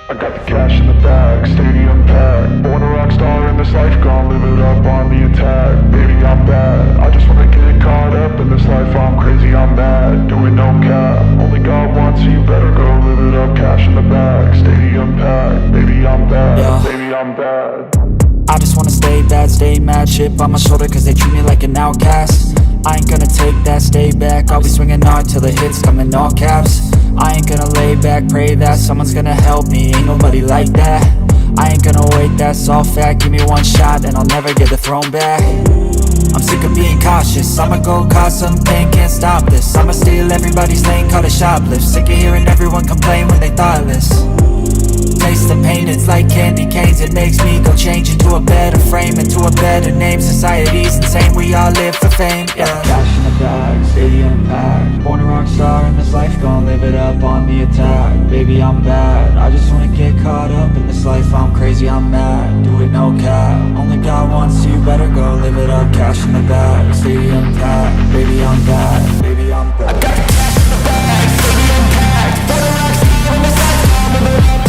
I got the cash in the bag, stadium packed. Born a rock star in this life, gon' live it up on the attack. Baby, I'm bad, I just wanna get caught up in this life. I'm crazy, I'm mad, doing no cap. Only God wants you, better go live it up. Cash in the bag, stadium packed. Baby, I'm bad, yeah. Baby, I'm bad. I just wanna stay bad, stay mad. Chip on my shoulder cause they treat me like an outcast. I ain't gonna take that, stay back. I'll be swinging hard till the hits come in all caps. I ain't gonna lay back, pray that someone's gonna help me. Ain't nobody like that. I ain't gonna wait, that's all fact. Give me one shot and I'll never get the throne back. I'm sick of being cautious, I'ma go cause some pain, can't stop this. I'ma steal everybody's lane, call it shoplift. Sick of hearing everyone complain when they thoughtless. Taste the pain, it's like candy canes. It makes me go change into a better frame, into a better name. Society's insane, we all live for fame, yeah. Cash in the bag, stadium packed. Born a rock star in this life, gon' live it up on the attack. Baby, I'm bad, I just wanna get caught up in this life. I'm crazy, I'm mad, do it no cap. Only God wants you, better go live it up. Cash in the bag, stadium packed. Baby, I'm bad, baby, I'm bad. I got the cash in the bag, stadium packed. Born a rock star in this life, gon' live it up.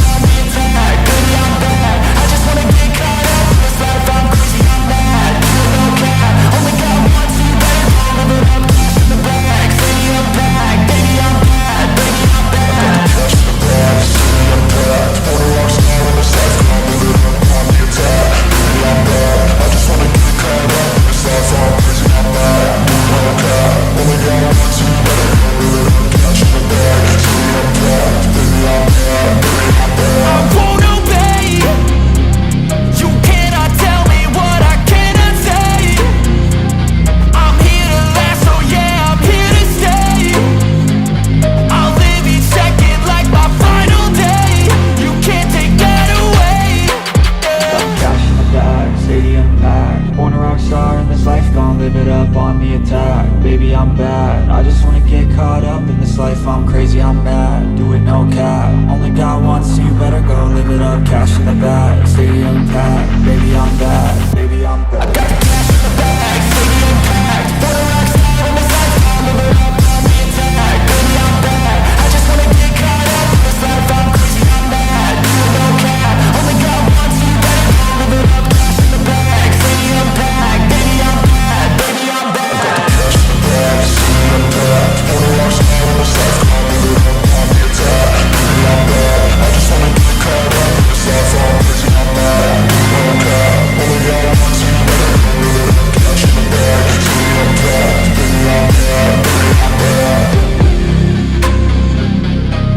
Baby, I'm bad, I just wanna get caught up in this life. I'm crazy, I'm mad, do it no cap. Only God wants you, better go live it up. Cash in the bag, stadium packed. Baby, I'm bad, baby, I'm bad. Cash in the bag, stadium packed. Born a rock star in this life, gon' live it up on the attack. Baby, I'm bad, I just wanna get caught up in this life. I'm crazy, I'm mad, do it no cap. Only God wants you, better go live it up. Cash in the bag, stadium packed. Baby, I'm bad, baby, I'm bad. I won't obey. You cannot tell me what I cannot say. I'm here to last, so yeah, I'm here to stay. I'll live each second like my final day. You can't take that away, yeah. Cash in the bag, stadium packed. Born a rock star in this life, gon' live it up on the attack. Baby, I'm bad, I just wanna get caught up in this life. I'm crazy, I'm mad, do it no cap. Only God wants you, better go live it up. Cash in the bag, stadium packed. Baby, I'm bad, baby, I'm bad. I got the cash in the bag, stadium packed. Born a rock star in this life, gon' live it up on the attack. Baby, I'm bad, I just wanna get caught up in this life. I'm crazy, I'm mad, do it no cap. Only God wants you, better go live it up. Cash in the bag, stadium packed. Baby, I'm bad, baby, I'm bad. I got the cash in the bag, stadium packed. Born a rock star in this life, gon' live it up on the attack. Baby, I'm bad, I just wanna get caught up in this life. I'm crazy, I'm mad, do it no cap. Only God wants you, better go live it up. Cash in the bag, stadium packed. Baby, I'm bad, baby, I'm bad.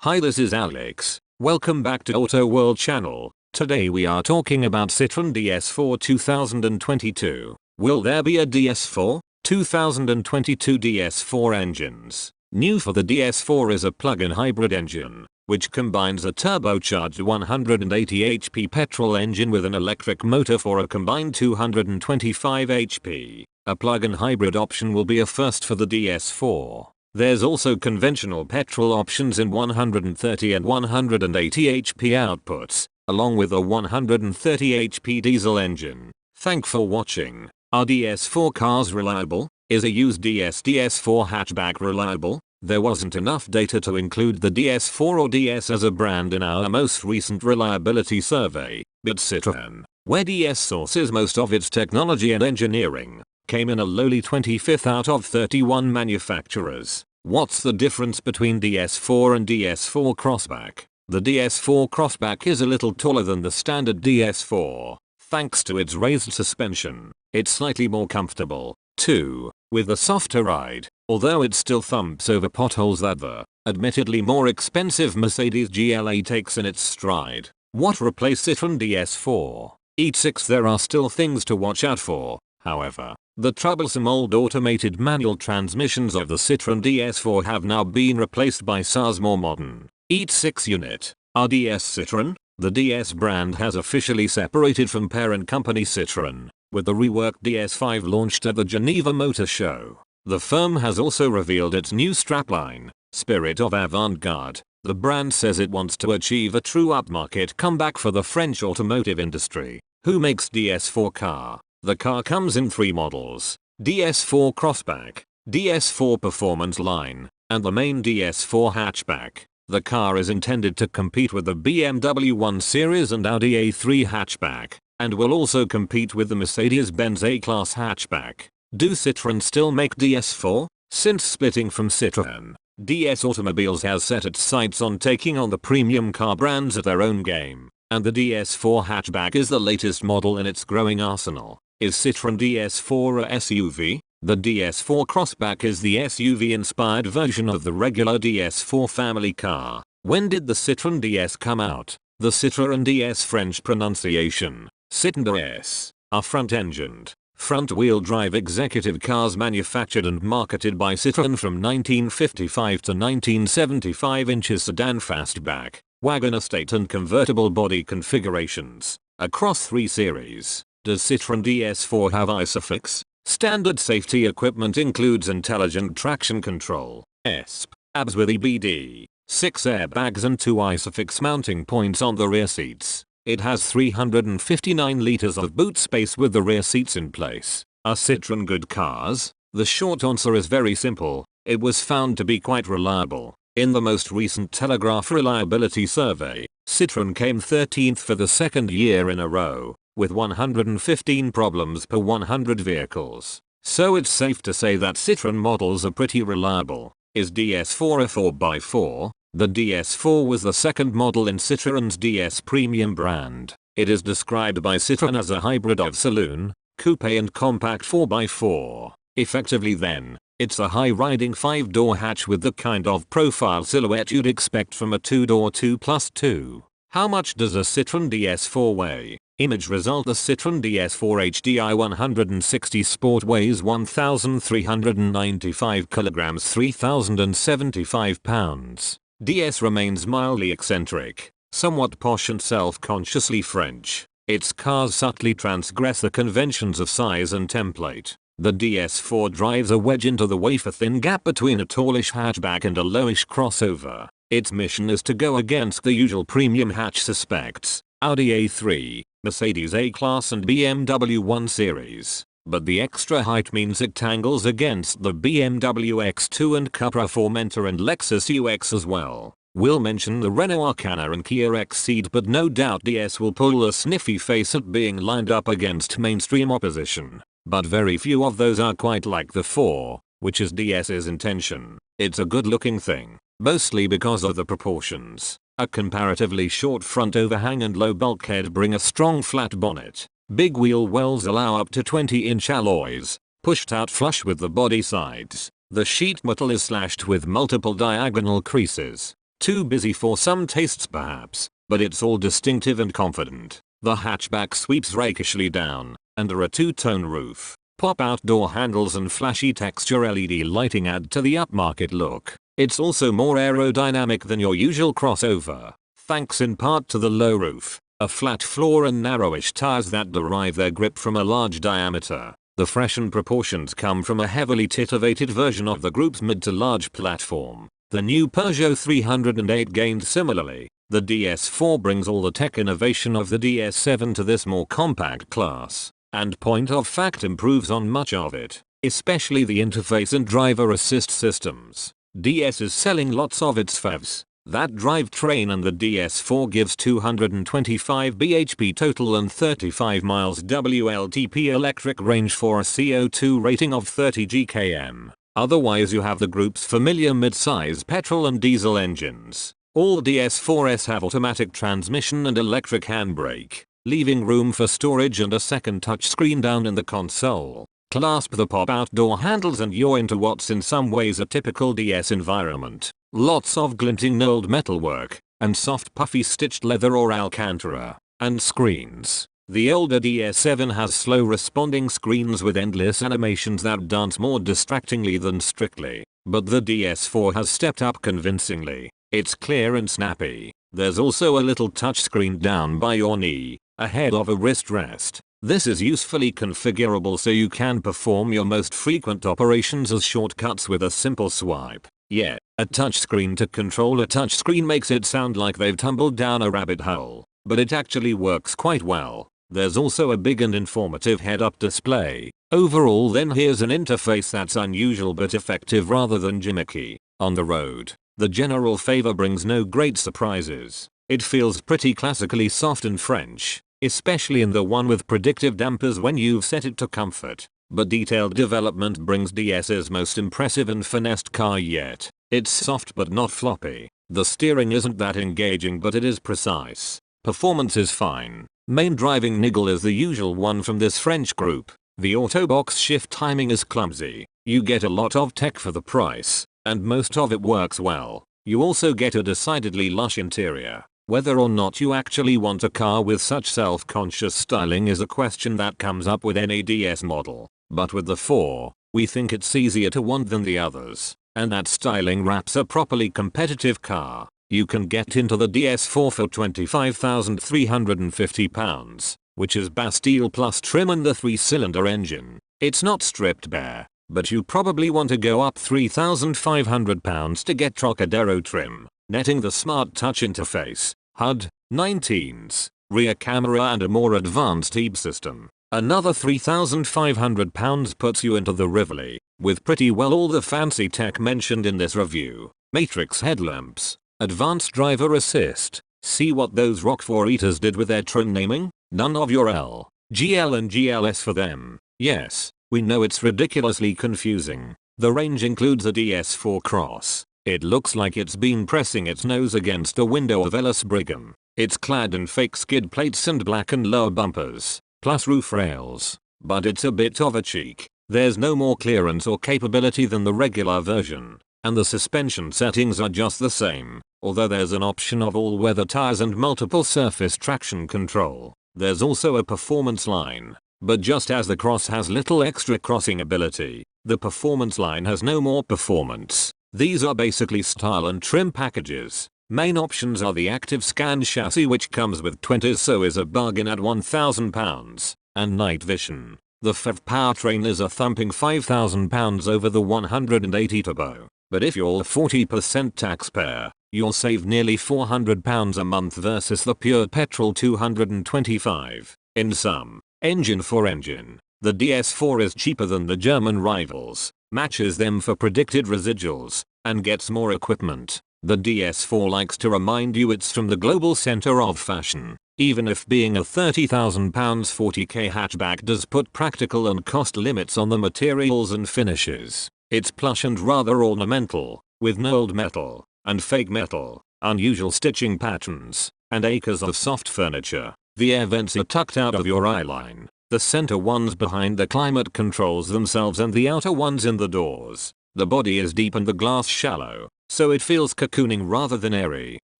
Hi, this is Alex. Welcome back to Auto World channel. Today we are talking about Citroen DS4 2022. Will there be a DS4? 2022 DS4 engines. New for the DS4 is a plug-in hybrid engine, which combines a turbocharged 180 HP petrol engine with an electric motor for a combined 225 HP. A plug-in hybrid option will be a first for the DS4. There's also conventional petrol options in 130 and 180 HP outputs, along with a 130 HP diesel engine. Thanks for watching. Are DS4 cars reliable? Is a used DS4 hatchback reliable? There wasn't enough data to include the DS4 or DS as a brand in our most recent reliability survey, but Citroen, where DS sources most of its technology and engineering, came in a lowly 25th out of 31 manufacturers. What's the difference between DS4 and DS4 Crossback? The DS4 Crossback is a little taller than the standard DS4, thanks to its raised suspension. It's slightly more comfortable, too, with a softer ride, although it still thumps over potholes that the, admittedly more expensive Mercedes GLA takes in its stride. What replaced Citroen DS4? E6. There are still things to watch out for, however. The troublesome old automated manual transmissions of the Citroen DS4 have now been replaced by SA's more modern E6 unit. RDS Citroen, the DS brand has officially separated from parent company Citroen, with the reworked DS5 launched at the Geneva Motor Show. The firm has also revealed its new strapline, Spirit of Avant-Garde, The brand says it wants to achieve a true upmarket comeback for the French automotive industry. Who makes DS4 car? The car comes in 3 models: DS4 Crossback, DS4 Performance Line, and the main DS4 hatchback. The car is intended to compete with the BMW 1 Series and Audi A3 hatchback, and will also compete with the Mercedes-Benz A-Class hatchback. Do Citroen still make DS4? Since splitting from Citroen, DS Automobiles has set its sights on taking on the premium car brands at their own game, and the DS4 hatchback is the latest model in its growing arsenal. Is Citroen DS4 a SUV? The DS4 Crossback is the SUV-inspired version of the regular DS4 family car. When did the Citroen DS come out? The Citroen DS French pronunciation, Citroen DS, are front-engined, front-wheel drive executive cars manufactured and marketed by Citroen from 1955 to 1975 inches sedan fastback, wagon estate and convertible body configurations, across 3 series. Does Citroen DS4 have ISOFIX? Standard safety equipment includes intelligent traction control, ESP, ABS with EBD, 6 airbags and 2 ISOFIX mounting points on the rear seats. It has 359 liters of boot space with the rear seats in place. Are Citroen good cars? The short answer is very simple. It was found to be quite reliable. In the most recent Telegraph reliability survey, Citroen came 13th for the 2nd year in a row, with 115 problems per 100 vehicles. So it's safe to say that Citroen models are pretty reliable. Is DS4 a 4x4? The DS4 was the 2nd model in Citroen's DS premium brand. It is described by Citroen as a hybrid of saloon, coupe and compact 4x4. Effectively then, it's a high-riding 5-door hatch with the kind of profile silhouette you'd expect from a 2-door 2+2. How much does a Citroen DS4 weigh? Image result: the Citroen DS4 HDI 160 Sport weighs 1,395 kg 3,075 pounds. DS remains mildly eccentric, somewhat posh and self-consciously French. Its cars subtly transgress the conventions of size and template. The DS4 drives a wedge into the wafer-thin gap between a tallish hatchback and a lowish crossover. Its mission is to go against the usual premium hatch suspects: Audi A3, Mercedes A-Class and BMW 1 Series. But the extra height means it tangles against the BMW X2 and Cupra Formentor and Lexus UX as well. We'll mention the Renault Arcana and Kia Exceed, but no doubt DS will pull a sniffy face at being lined up against mainstream opposition. But very few of those are quite like the 4, which is DS's intention. It's a good looking thing, mostly because of the proportions. A comparatively short front overhang and low bulkhead bring a strong flat bonnet. Big wheel wells allow up to 20-inch alloys, pushed out flush with the body sides. The sheet metal is slashed with multiple diagonal creases. Too busy for some tastes perhaps, but it's all distinctive and confident. The hatchback sweeps rakishly down, under a 2-tone roof. Pop-out door handles and flashy texture LED lighting add to the upmarket look. It's also more aerodynamic than your usual crossover, thanks in part to the low roof, a flat floor and narrowish tires that derive their grip from a large diameter. The freshened proportions come from a heavily titivated version of the group's mid to large platform. The new Peugeot 308 gained similarly. The DS4 brings all the tech innovation of the DS7 to this more compact class, and point of fact improves on much of it, especially the interface and driver assist systems. DS is selling lots of its FEVs. That drivetrain and the DS4 gives 225 bhp total and 35 miles WLTP electric range for a CO2 rating of 30 gkm. Otherwise you have the group's familiar mid-size petrol and diesel engines. All DS4s have automatic transmission and electric handbrake, leaving room for storage and a second touchscreen down in the console. Clasp the pop-out door handles and you're into what's in some ways a typical DS environment. Lots of glinting knurled metalwork, and soft puffy stitched leather or alcantara, and screens. The older DS7 has slow responding screens with endless animations that dance more distractingly than strictly. But the DS4 has stepped up convincingly. It's clear and snappy. There's also a little touchscreen down by your knee, ahead of a wrist rest. This is usefully configurable so you can perform your most frequent operations as shortcuts with a simple swipe. Yeah, A touchscreen to control a touchscreen makes it sound like they've tumbled down a rabbit hole, but it actually works quite well. There's also a big and informative head-up display. Overall then here's an interface that's unusual but effective rather than gimmicky. On the road, the general favor brings no great surprises. It feels pretty classically soft and French, especially in the one with predictive dampers when you've set it to comfort. But detailed development brings DS's most impressive and finessed car yet. It's soft but not floppy. The steering isn't that engaging but it is precise. Performance is fine. Main driving niggle is the usual one from this French group. The autobox shift timing is clumsy. You get a lot of tech for the price, and most of it works well. You also get a decidedly lush interior. Whether or not you actually want a car with such self-conscious styling is a question that comes up with any DS model. But with the 4, we think it's easier to want than the others. And that styling wraps a properly competitive car. You can get into the DS4 for £25,350, which is Bastille plus trim and the 3-cylinder engine. It's not stripped bare, but you probably want to go up £3,500 to get Trocadero trim, netting the smart touch interface, HUD, 19s, rear camera and a more advanced EB system. Another £3,500 puts you into the Rivoli, with pretty well all the fancy tech mentioned in this review. Matrix headlamps, advanced driver assist. See what those Roquefort eaters did with their Tron naming? None of your L, GL and GLS for them. Yes, we know it's ridiculously confusing. The range includes a DS4 Cross. It looks like it's been pressing its nose against a window of Ellis Brigham. It's clad in fake skid plates and blackened lower bumpers, plus roof rails. But it's a bit of a cheek. There's no more clearance or capability than the regular version. And the suspension settings are just the same, although there's an option of all-weather tires and multiple surface traction control. There's also a performance line, but just as the Cross has little extra crossing ability, the performance line has no more performance. These are basically style and trim packages. Main options are the active scan chassis which comes with 20s so is a bargain at £1,000, and night vision. The FEV powertrain is a thumping £5,000 over the 180 turbo. But if you're a 40% taxpayer, you'll save nearly £400 a month versus the pure petrol $225. In sum, engine for engine, the DS4 is cheaper than the German rivals, matches them for predicted residuals, and gets more equipment. The DS4 likes to remind you it's from the global center of fashion, even if being a £30,000 40k hatchback does put practical and cost limits on the materials and finishes. It's plush and rather ornamental, with knurled metal, and fake metal, unusual stitching patterns, and acres of soft furniture. The air vents are tucked out of your eyeline, the center ones behind the climate controls themselves and the outer ones in the doors. The body is deep and the glass shallow, so it feels cocooning rather than airy.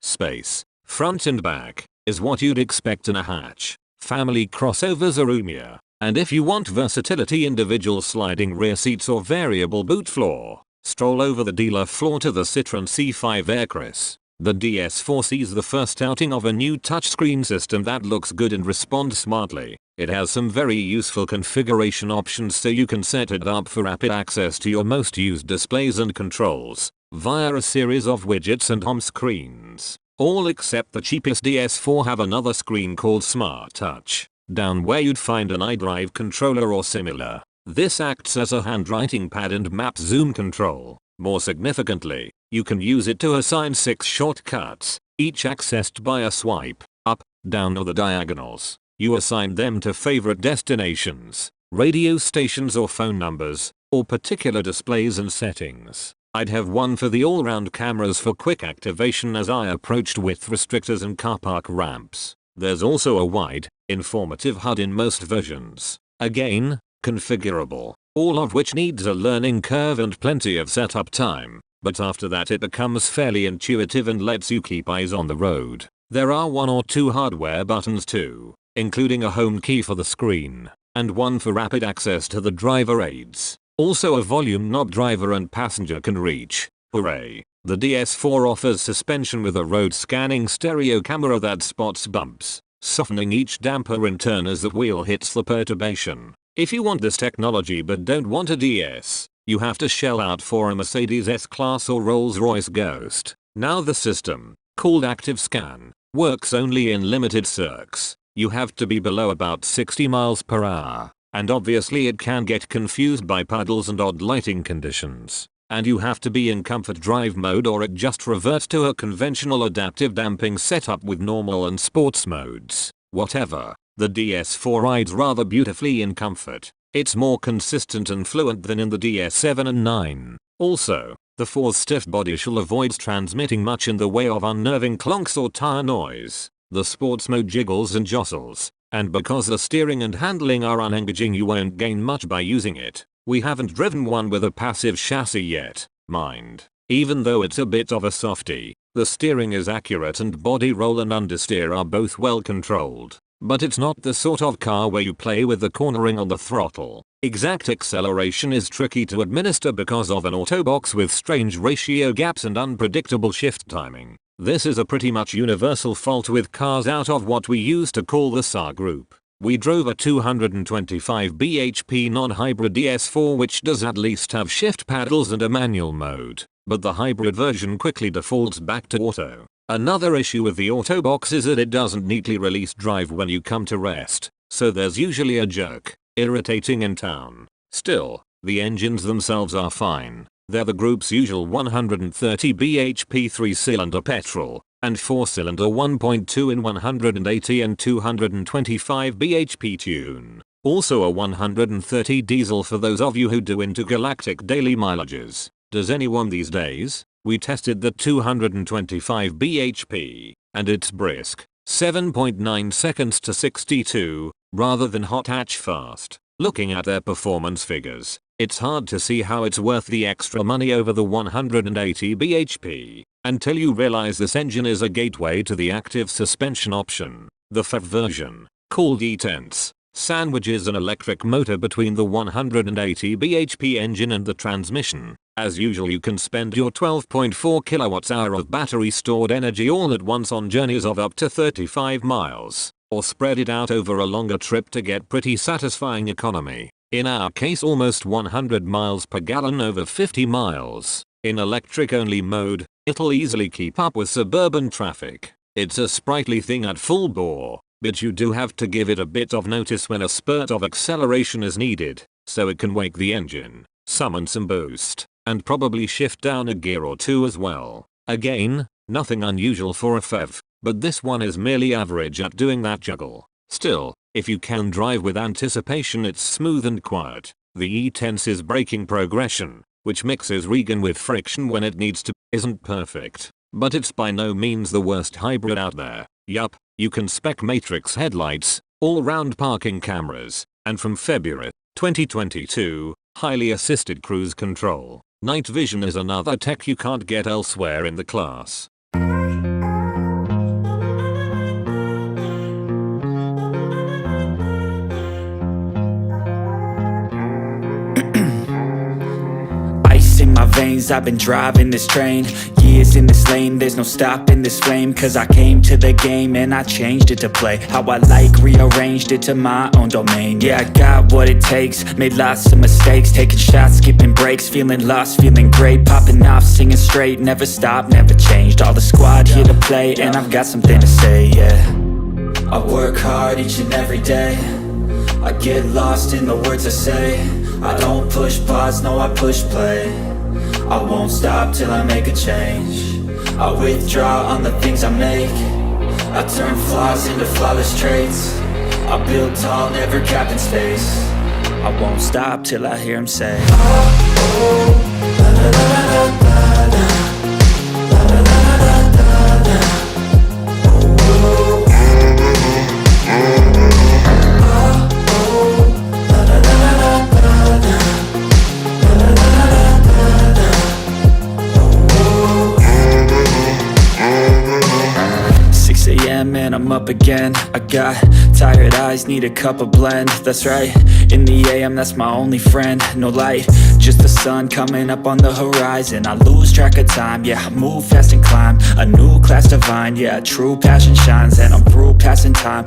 Space, front and back, is what you'd expect in a hatch. Family crossovers are Youmia. And if you want versatility, individual sliding rear seats or variable boot floor, stroll over the dealer floor to the Citroen C5 Aircross. The DS4 sees the first outing of a new touchscreen system that looks good and responds smartly. It has some very useful configuration options so you can set it up for rapid access to your most used displays and controls, via a series of widgets and home screens. All except the cheapest DS4 have another screen called Smart Touch, down where you'd find an iDrive controller or similar. This acts as a handwriting pad and map zoom control. More significantly, you can use it to assign 6 shortcuts, each accessed by a swipe, up, down or the diagonals. You assign them to favorite destinations, radio stations or phone numbers, or particular displays and settings. I'd have one for the all-round cameras for quick activation as I approached width restrictors and car park ramps. There's also a wide, informative HUD in most versions. Again, configurable, all of which needs a learning curve and plenty of setup time, but after that it becomes fairly intuitive and lets you keep eyes on the road. There are 1 or 2 hardware buttons too, including a home key for the screen, and one for rapid access to the driver aids. Also a volume knob driver and passenger can reach. Hooray! The DS4 offers suspension with a road scanning stereo camera that spots bumps, softening each damper in turn as the wheel hits the perturbation. If you want this technology but don't want a DS, you have to shell out for a Mercedes S-Class or Rolls-Royce Ghost. Now the system, called Active Scan, works only in limited circs. You have to be below about 60 miles per hour, and obviously it can get confused by puddles and odd lighting conditions. And you have to be in comfort drive mode or it just reverts to a conventional adaptive damping setup with normal and sports modes. Whatever, the DS4 rides rather beautifully in comfort. It's more consistent and fluent than in the DS7 and 9. Also, the 4's stiff body shell avoids transmitting much in the way of unnerving clonks or tire noise. The sports mode jiggles and jostles, and because the steering and handling are unengaging you won't gain much by using it. We haven't driven one with a passive chassis yet, mind. Even though it's a bit of a softie, the steering is accurate and body roll and understeer are both well controlled. But it's not the sort of car where you play with the cornering on the throttle. Exact acceleration is tricky to administer because of an autobox with strange ratio gaps and unpredictable shift timing. This is a pretty much universal fault with cars out of what we used to call the SAR group. We drove a 225 bhp non-hybrid DS4 which does at least have shift paddles and a manual mode, but the hybrid version quickly defaults back to auto. Another issue with the autobox is that it doesn't neatly release drive when you come to rest, so there's usually a jerk, irritating in town. Still, the engines themselves are fine. They're the group's usual 130 bhp 3-cylinder petrol, and 4-cylinder 1.2 in 180 and 225 bhp tune. Also a 130 diesel for those of you who do intergalactic daily mileages. Does anyone these days? We tested the 225 bhp, and it's brisk, 7.9 seconds to 62, rather than hot hatch fast. Looking at their performance figures, it's hard to see how it's worth the extra money over the 180 bhp, until you realize this engine is a gateway to the active suspension option. The FEV version, called E-Tense, sandwiches an electric motor between the 180 bhp engine and the transmission. As usual you can spend your 12.4 kWh of battery stored energy all at once on journeys of up to 35 miles, or spread it out over a longer trip to get pretty satisfying economy. In our case almost 100 miles per gallon over 50 miles. In electric only mode, it'll easily keep up with suburban traffic. It's a sprightly thing at full bore, but you do have to give it a bit of notice when a spurt of acceleration is needed, so it can wake the engine, summon some boost, and probably shift down a gear or two as well. Again, nothing unusual for a FEV, but this one is merely average at doing that juggle. Still, if you can drive with anticipation it's smooth and quiet. The E-Tense's braking progression, which mixes regen with friction when it needs to, isn't perfect, but it's by no means the worst hybrid out there. Yup, you can spec matrix headlights, all-round parking cameras, and from February 2022, highly assisted cruise control. Night vision is another tech you can't get elsewhere in the class. In my veins, I've been driving this train, years in this lane, there's no stopping this flame, cause I came to the game and I changed it to play how I like, rearranged it to my own domain. Yeah, I got what it takes, made lots of mistakes, taking shots, skipping breaks, feeling lost, feeling great, popping off, singing straight, never stopped, never changed, all the squad here to play, and I've got something to say, yeah. I work hard each and every day, I get lost in the words I say, I don't push pause, no I push play, I won't stop till I make a change, I withdraw on the things I make, I turn flaws into flawless traits, I build tall, never capped in space, I won't stop till I hear him say, oh, oh, la, la, la, la, la, la, la, la, la, la, la, la, oh, oh. And I'm up again, I got tired eyes, need a cup of blend, that's right, in the AM that's my only friend, no light, just the sun coming up on the horizon, I lose track of time, yeah, I move fast and climb, a new class divine, yeah, true passion shines, and I'm through passing time,